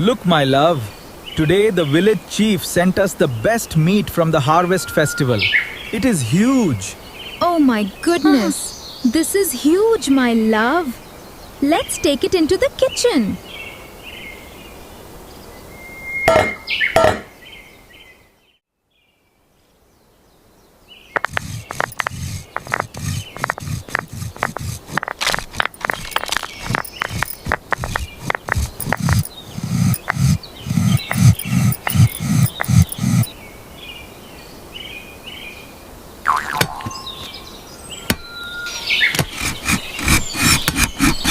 Look, my love. Today the village chief sent us the best meat from the harvest festival. It is huge. Oh my goodness! This is huge, my love. Let's take it into the kitchen.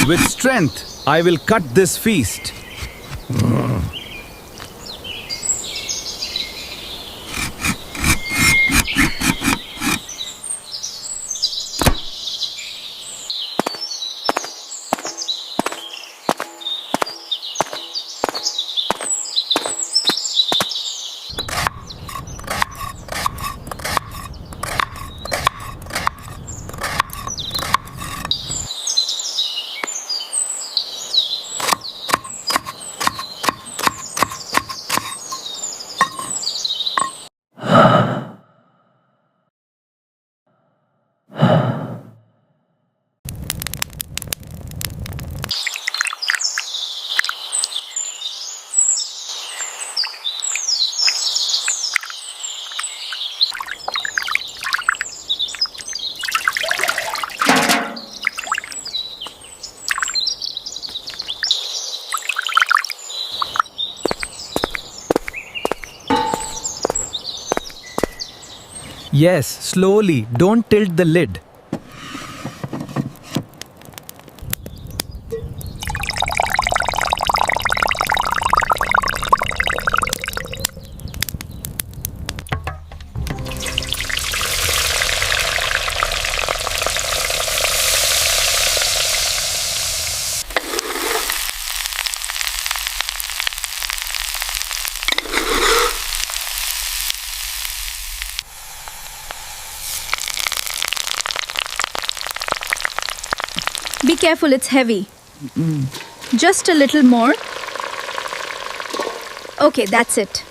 With strength, I will cut this feast. Yes, slowly. Don't tilt the lid. Be careful, it's heavy. Just a little more. Okay, that's it.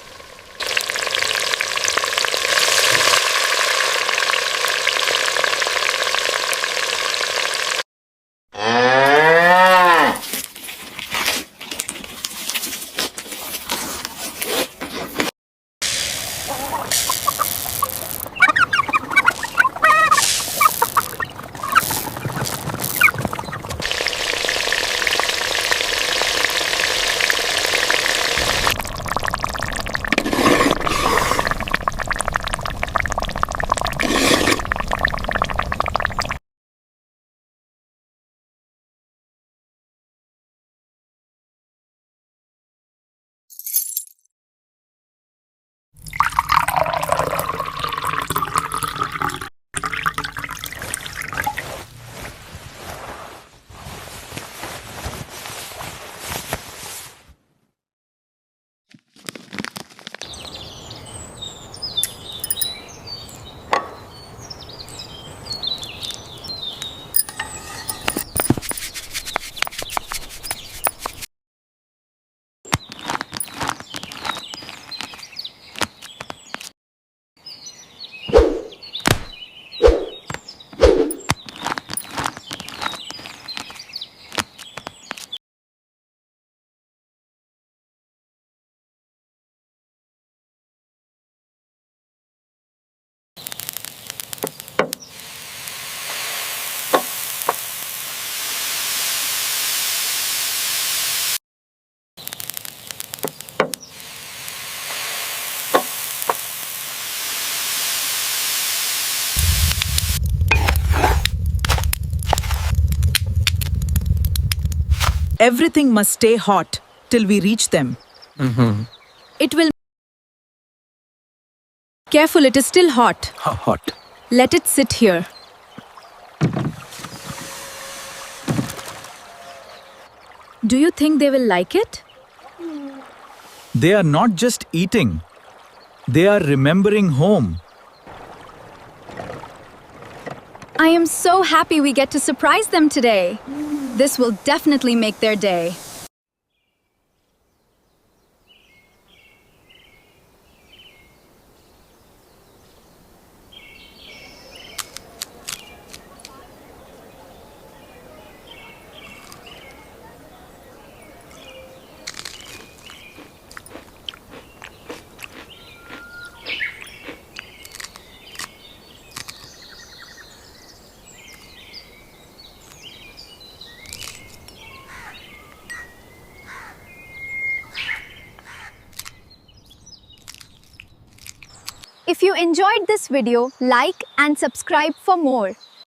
Everything must stay hot till we reach them. It will... Careful, it is still hot. Hot. Let it sit here. Do you think they will like it? They are not just eating. They are remembering home. I am so happy we get to surprise them today. This will definitely make their day. If you enjoyed this video, like and subscribe for more.